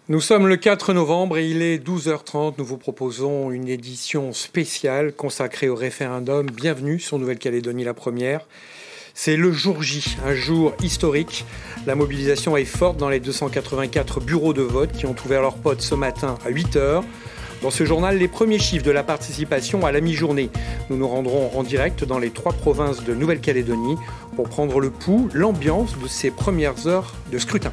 Nous sommes le 4 novembre et il est 12h30. Nous vous proposons une édition spéciale consacrée au référendum. Bienvenue sur Nouvelle-Calédonie la première. C'est le jour J, un jour historique. La mobilisation est forte dans les 284 bureaux de vote qui ont ouvert leurs portes ce matin à 8h. Dans ce journal, les premiers chiffres de la participation à la mi-journée. Nous nous rendrons en direct dans les 3 provinces de Nouvelle-Calédonie pour prendre le pouls, l'ambiance de ces premières heures de scrutin.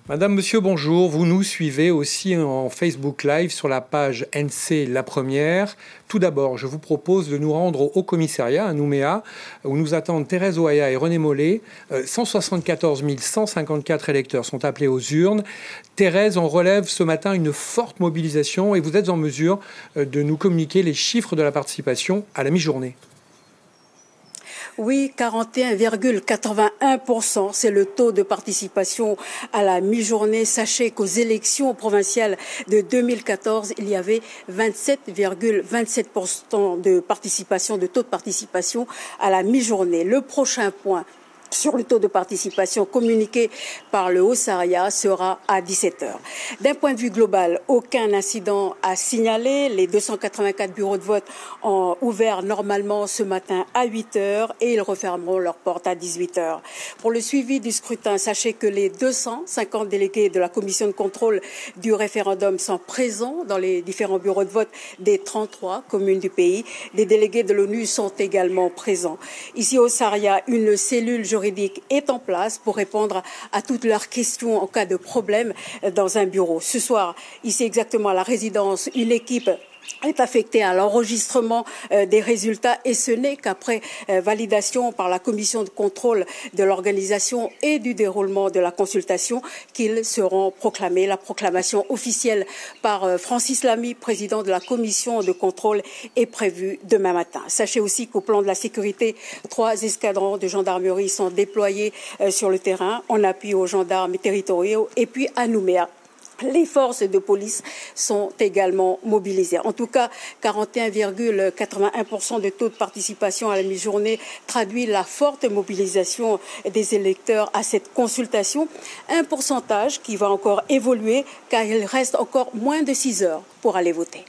Madame, Monsieur, bonjour. Vous nous suivez aussi en Facebook Live sur la page NC La Première. Tout d'abord, je vous propose de nous rendre au Haut-Commissariat à Nouméa, où nous attendent Thérèse Ouaya et René Mollet. 174 154 électeurs sont appelés aux urnes. Thérèse, on relève ce matin une forte mobilisation et vous êtes en mesure de nous communiquer les chiffres de la participation à la mi-journée. Oui, 41,81%, c'est le taux de participation à la mi-journée. Sachez qu'aux élections provinciales de 2014, il y avait 27,27% de participation, de taux de participation à la mi-journée. Le prochain point sur le taux de participation communiqué par le Haut-Saria sera à 17h. D'un point de vue global, aucun incident à signaler. Les 284 bureaux de vote ont ouvert normalement ce matin à 8h et ils refermeront leurs portes à 18h. Pour le suivi du scrutin, sachez que les 250 délégués de la commission de contrôle du référendum sont présents dans les différents bureaux de vote des 33 communes du pays. Des délégués de l'ONU sont également présents. Ici au Saria, une cellule juridique est en place pour répondre à toutes leurs questions en cas de problème dans un bureau. Ce soir, ici exactement à la résidence, une équipe est affectée à l'enregistrement des résultats et ce n'est qu'après validation par la commission de contrôle de l'organisation et du déroulement de la consultation qu'ils seront proclamés. La proclamation officielle par Francis Lamy, président de la commission de contrôle, est prévue demain matin. Sachez aussi qu'au plan de la sécurité, 3 escadrons de gendarmerie sont déployés sur le terrain en appui aux gendarmes territoriaux et puis à Nouméa. Les forces de police sont également mobilisées. En tout cas, 41,81% de taux de participation à la mi-journée traduit la forte mobilisation des électeurs à cette consultation. Un pourcentage qui va encore évoluer car il reste encore moins de 6 heures pour aller voter.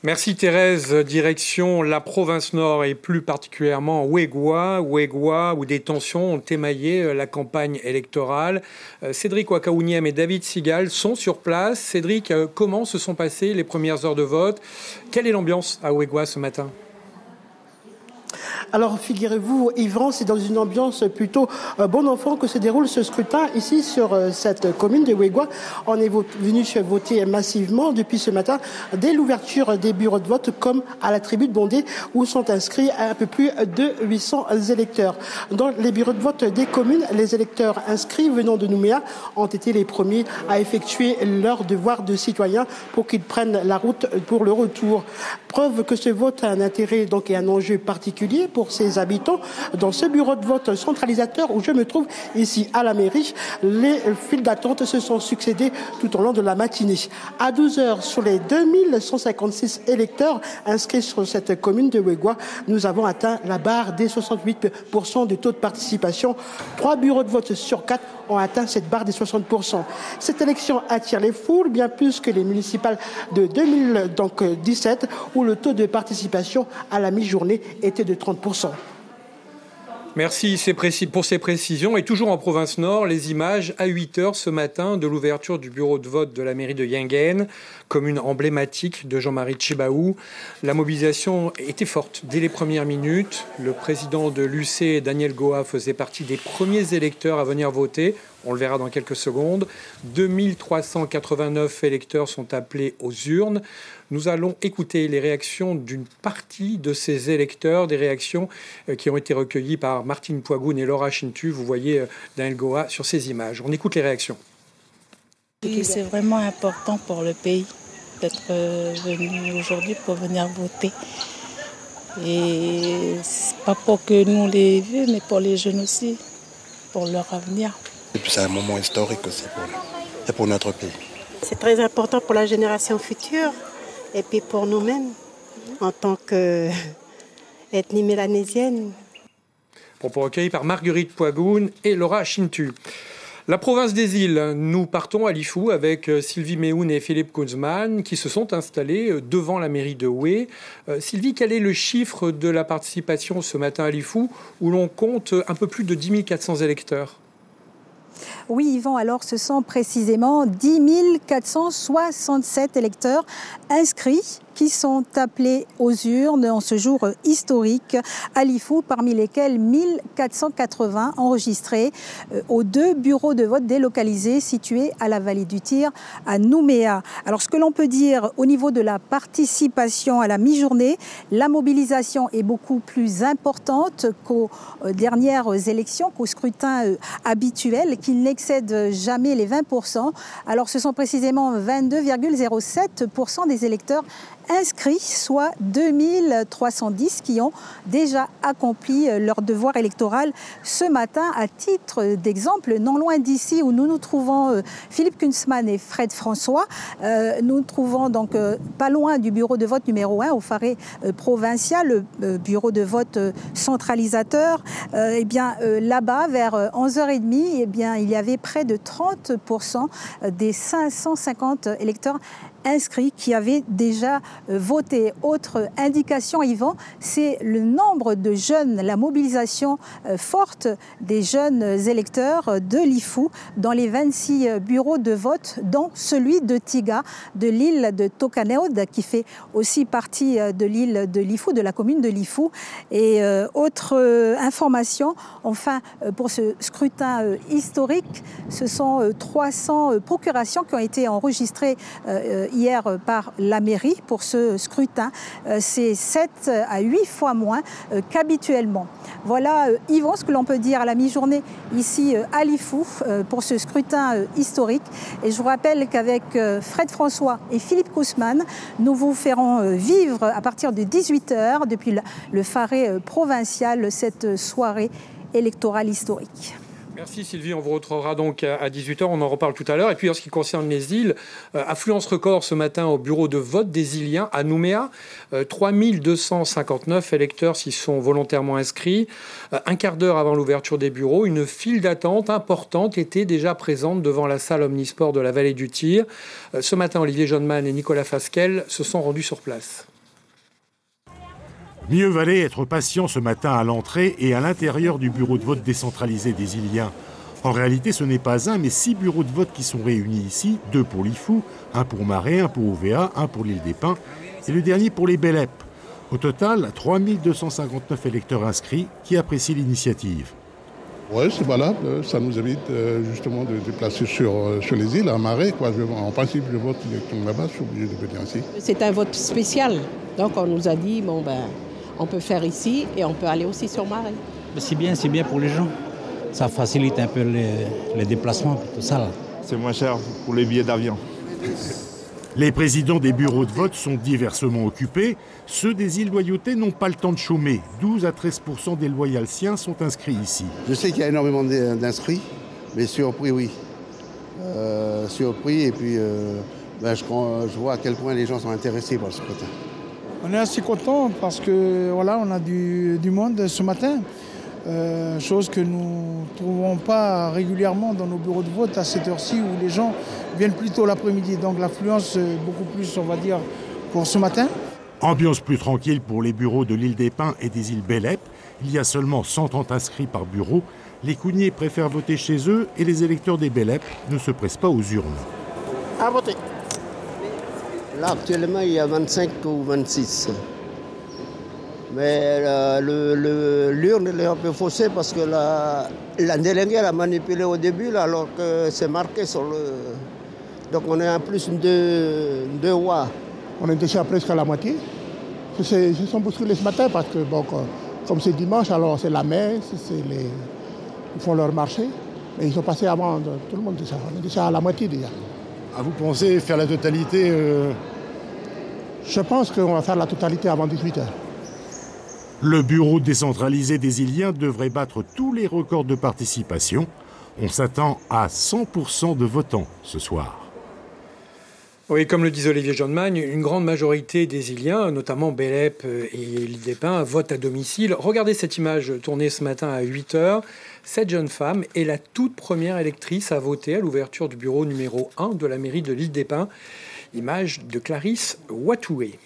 Merci Thérèse. Direction la province Nord et plus particulièrement Wegwa, où des tensions ont émaillé la campagne électorale. Cédric Wakaouniem et David Sigal sont sur place. Cédric, comment se sont passées les premières heures de vote? Quelle est l'ambiance à Wegwa ce matin? Alors, figurez-vous, Yvan, c'est dans une ambiance plutôt bon enfant que se déroule ce scrutin ici sur cette commune de Wegwa. On est venu voter massivement depuis ce matin dès l'ouverture des bureaux de vote comme à la tribune bondée où sont inscrits un peu plus de 800 électeurs. Dans les bureaux de vote des communes, les électeurs inscrits venant de Nouméa ont été les premiers à effectuer leur devoir de citoyen pour qu'ils prennent la route pour le retour. Preuve que ce vote a un intérêt donc et un enjeu particulier pour ses habitants. Dans ce bureau de vote centralisateur où je me trouve ici à la mairie, les files d'attente se sont succédées tout au long de la matinée. À 12h, sur les 2156 électeurs inscrits sur cette commune de Wegwa, nous avons atteint la barre des 68% de taux de participation. 3 bureaux de vote sur 4 ont atteint cette barre des 60%. Cette élection attire les foules, bien plus que les municipales de 2017, où le taux de participation à la mi-journée était de 30%. Merci pour ces précisions. Et toujours en province Nord, les images à 8h ce matin de l'ouverture du bureau de vote de la mairie de Yingen, commune emblématique de Jean-Marie Tchibaou. La mobilisation était forte dès les premières minutes. Le président de l'UC, Daniel Goa, faisait partie des premiers électeurs à venir voter. On le verra dans quelques secondes. 2389 électeurs sont appelés aux urnes. Nous allons écouter les réactions d'une partie de ces électeurs, des réactions qui ont été recueillies par Martine Poigoun et Laura Chintu. Vous voyez Daniel Goa sur ces images. On écoute les réactions. Oui, c'est vraiment important pour le pays d'être venu aujourd'hui pour venir voter. Et c'est pas pour que nous les vieux, mais pour les jeunes aussi, pour leur avenir. Et puis c'est un moment historique aussi pour notre pays. C'est très important pour la génération future et puis pour nous-mêmes en tant qu'ethnie mélanésienne. Propos recueillis par Marguerite Poigoun et Laura Chintu. La province des îles, nous partons à Lifou avec Sylvie Méhoun et Philippe Kunzmann qui se sont installés devant la mairie de Houé. Sylvie, quel est le chiffre de la participation ce matin à Lifou où l'on compte un peu plus de 10 400 électeurs? Oui, Yvan, alors ce sont précisément 10 467 électeurs inscrits qui sont appelés aux urnes en ce jour historique à Lifou, parmi lesquels 1480 enregistrés aux 2 bureaux de vote délocalisés situés à la vallée du Tyr, à Nouméa. Alors ce que l'on peut dire au niveau de la participation à la mi-journée, la mobilisation est beaucoup plus importante qu'aux dernières élections, qu'au scrutin habituel, qui n'excède jamais les 20%. Alors ce sont précisément 22,07% des électeurs inscrits, soit 2310 qui ont déjà accompli leur devoir électoral ce matin. À titre d'exemple, non loin d'ici où nous nous trouvons, Philippe Kunzmann et Fred François, nous nous trouvons donc pas loin du bureau de vote numéro 1 au Faré provincial, le bureau de vote centralisateur. Là-bas, vers 11h30, il y avait près de 30% des 550 électeurs inscrits qui avaient déjà voté. Autre indication, Yvan, c'est le nombre de jeunes, la mobilisation forte des jeunes électeurs de Lifou dans les 26 bureaux de vote, dont celui de Tiga, de l'île de Tokaneod, qui fait aussi partie de l'île de Lifou, de la commune de Lifou. Et autre information, enfin, pour ce scrutin historique, ce sont 300 procurations qui ont été enregistrées hier par la mairie pour ce scrutin. C'est 7 à 8 fois moins qu'habituellement. Voilà, Yvan, ce que l'on peut dire à la mi-journée ici à Lifou pour ce scrutin historique. Et je vous rappelle qu'avec Fred François et Philippe Kunzmann, nous vous ferons vivre à partir de 18h depuis le Faré provincial cette soirée électorale historique. Merci Sylvie, on vous retrouvera donc à 18h, on en reparle tout à l'heure. Et puis en ce qui concerne les îles, affluence record ce matin au bureau de vote des Iliens à Nouméa. 3259 électeurs s'y sont volontairement inscrits. Un quart d'heure avant l'ouverture des bureaux, une file d'attente importante était déjà présente devant la salle omnisport de la vallée du Tyr. Ce matin, Olivier Johnman et Nicolas Fasquelle se sont rendus sur place. Mieux valait être patient ce matin à l'entrée et à l'intérieur du bureau de vote décentralisé des Iliens. En réalité, ce n'est pas un, mais 6 bureaux de vote qui sont réunis ici, 2 pour Lifou, 1 pour Marais, 1 pour OVA, 1 pour l'île des Pins et le dernier pour les Bélep. Au total, 3259 électeurs inscrits qui apprécient l'initiative. Oui, c'est valable. Ça nous évite justement de déplacer sur les îles, à Marais. En principe, je vote directement là-bas, je suis obligé de venir ici. C'est un vote spécial. Donc on nous a dit, on peut faire ici et on peut aller aussi sur Marais. C'est bien pour les gens. Ça facilite un peu les déplacements, tout ça. Là. C'est moins cher pour les billets d'avion. Les présidents des bureaux de vote sont diversement occupés. Ceux des îles Loyauté n'ont pas le temps de chômer. 12 à 13% des Loyaltiens sont inscrits ici. Je sais qu'il y a énormément d'inscrits, mais surpris, oui. Surpris et puis je vois à quel point les gens sont intéressés par ce scrutin. On est assez contents parce que voilà, on a du monde ce matin, chose que nous ne trouvons pas régulièrement dans nos bureaux de vote à cette heure-ci où les gens viennent plutôt l'après-midi. Donc l'affluence est beaucoup plus, on va dire, pour ce matin. Ambiance plus tranquille pour les bureaux de l'île des Pins et des îles Bélep. Il y a seulement 130 inscrits par bureau. Les Cougniers préfèrent voter chez eux et les électeurs des Bélep ne se pressent pas aux urnes. À voter. Là, actuellement, il y a 25 ou 26. Mais l'urne est un peu faussée parce que la déléguée a manipulé au début, là, alors que c'est marqué sur le... Donc on est en plus de 2 watts. On est déjà presque à la moitié. Ils se sont bousculés ce matin parce que, comme c'est dimanche, alors c'est la messe, ils font leur marché. Mais ils sont passés avant tout le monde déjà. On est déjà à la moitié déjà. Ah, vous pensez faire la totalité Je pense qu'on va faire la totalité avant 18h. Le bureau décentralisé des Iliens devrait battre tous les records de participation. On s'attend à 100% de votants ce soir. Oui, comme le disait Olivier Jeanmagne, une grande majorité des Iliens, notamment Bélep et l'île des Pins, votent à domicile. Regardez cette image tournée ce matin à 8h. Cette jeune femme est la toute première électrice à voter à l'ouverture du bureau numéro 1 de la mairie de l'île des Pins. Image de Clarisse Watoué.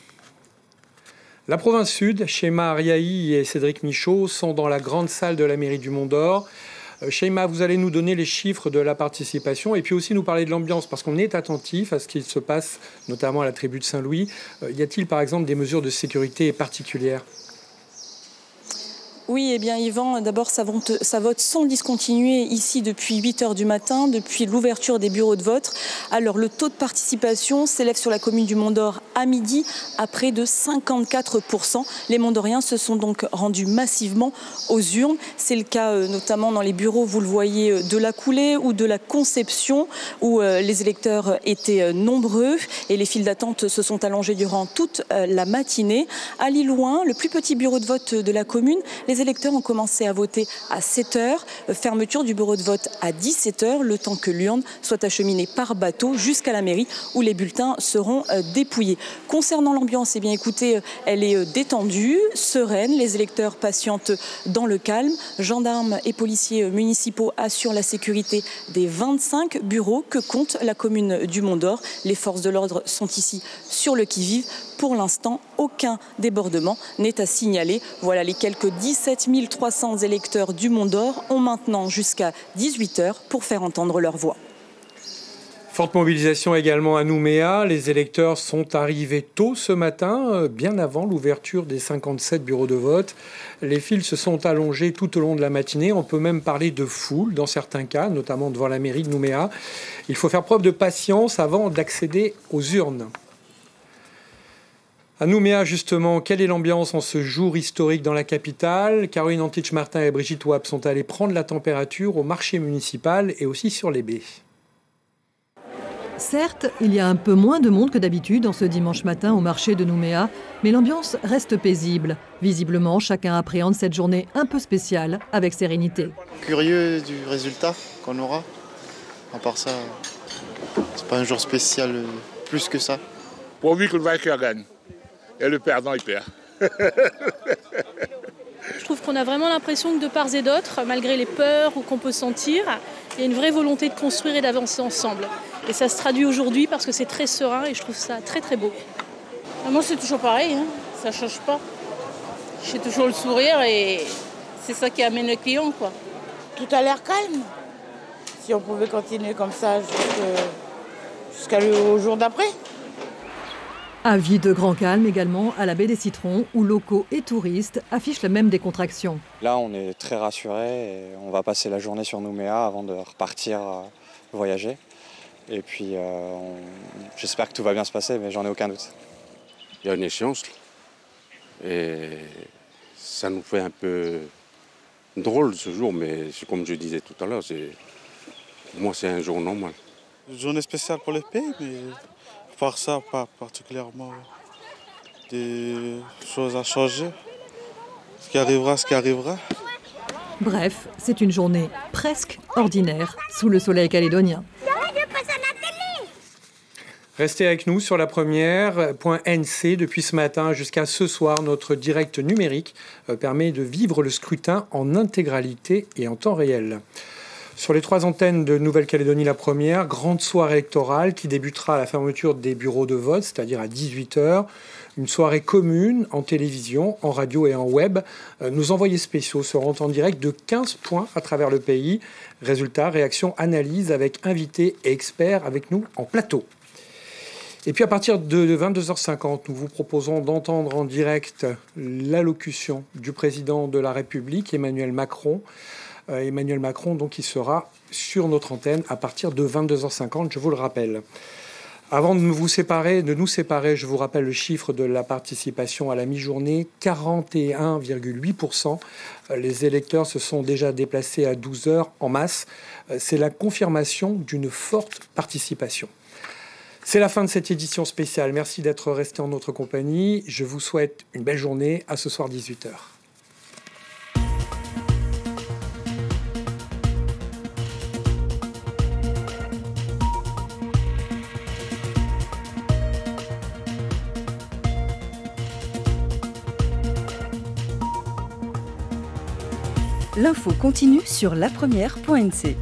La province sud, Sheima Ariahi et Cédric Michaud sont dans la grande salle de la mairie du Mont-d'Or. Sheima, vous allez nous donner les chiffres de la participation et puis aussi nous parler de l'ambiance parce qu'on est attentif à ce qui se passe, notamment à la tribu de Saint-Louis. Y a-t-il par exemple des mesures de sécurité particulières ? Oui, eh bien Yvan, d'abord ça vote sans discontinuer ici depuis 8h du matin, depuis l'ouverture des bureaux de vote. Alors le taux de participation s'élève sur la commune du Mont-d'Or à midi à près de 54%. Les Mont-d'Oriens se sont donc rendus massivement aux urnes. C'est le cas notamment dans les bureaux, vous le voyez, de la Coulée ou de la Conception où les électeurs étaient nombreux et les files d'attente se sont allongées durant toute la matinée. À Lillouin, le plus petit bureau de vote de la commune, les électeurs ont commencé à voter à 7h, fermeture du bureau de vote à 17h, le temps que l'urne soit acheminée par bateau jusqu'à la mairie où les bulletins seront dépouillés. Concernant l'ambiance, eh bien écoutez, elle est détendue, sereine, les électeurs patientent dans le calme. Gendarmes et policiers municipaux assurent la sécurité des 25 bureaux que compte la commune du Mont-d'Or. Les forces de l'ordre sont ici sur le qui-vive. Pour l'instant, aucun débordement n'est à signaler. Voilà, les quelques 17 300 électeurs du Mont-d'Or ont maintenant jusqu'à 18h pour faire entendre leur voix. Forte mobilisation également à Nouméa. Les électeurs sont arrivés tôt ce matin, bien avant l'ouverture des 57 bureaux de vote. Les files se sont allongées tout au long de la matinée. On peut même parler de foule dans certains cas, notamment devant la mairie de Nouméa. Il faut faire preuve de patience avant d'accéder aux urnes. À Nouméa, justement, quelle est l'ambiance en ce jour historique dans la capitale ? Caroline Antich-Martin et Brigitte Wap sont allées prendre la température au marché municipal et aussi sur les baies. Certes, il y a un peu moins de monde que d'habitude en ce dimanche matin au marché de Nouméa, mais l'ambiance reste paisible. Visiblement, chacun appréhende cette journée un peu spéciale avec sérénité. Curieux du résultat qu'on aura. À part ça, c'est pas un jour spécial plus que ça. Pourvu que le vainqueur gagne. Et le perdant, il perd. Je trouve qu'on a vraiment l'impression que de part et d'autre, malgré les peurs qu'on peut sentir, il y a une vraie volonté de construire et d'avancer ensemble. Et ça se traduit aujourd'hui parce que c'est très serein et je trouve ça très très beau. Moi c'est toujours pareil, hein. Ça ne change pas. J'ai toujours le sourire et c'est ça qui amène le client, quoi. Tout a l'air calme. Si on pouvait continuer comme ça jusqu'au jour d'après. Avis de grand calme également à la baie des Citrons, où locaux et touristes affichent la même décontraction. Là, on est très rassurés et on va passer la journée sur Nouméa avant de repartir voyager. Et puis, j'espère que tout va bien se passer, mais j'en ai aucun doute. Il y a une échéance et ça nous fait un peu drôle ce jour, mais comme je disais tout à l'heure, pour moi c'est un jour normal. Une journée spéciale pour le pays, mais par ça, pas particulièrement des choses à changer. Ce qui arrivera, ce qui arrivera. Bref, c'est une journée presque ordinaire sous le soleil calédonien. Restez avec nous sur la première. .nc depuis ce matin jusqu'à ce soir, notre direct numérique permet de vivre le scrutin en intégralité et en temps réel. Sur les 3 antennes de Nouvelle-Calédonie, la première, grande soirée électorale qui débutera à la fermeture des bureaux de vote, c'est-à-dire à 18h. Une soirée commune en télévision, en radio et en web. Nos envoyés spéciaux seront en direct de 15 points à travers le pays. Résultats, réactions, analyses avec invités et experts avec nous en plateau. Et puis à partir de 22h50, nous vous proposons d'entendre en direct l'allocution du président de la République, Emmanuel Macron. Emmanuel Macron, donc, qui sera sur notre antenne à partir de 22h50, je vous le rappelle. Avant de nous séparer, je vous rappelle le chiffre de la participation à la mi-journée, 41,8%. Les électeurs se sont déjà déplacés à 12h en masse. C'est la confirmation d'une forte participation. C'est la fin de cette édition spéciale. Merci d'être resté en notre compagnie. Je vous souhaite une belle journée. À ce soir 18h. L'info continue sur lapremière.nc.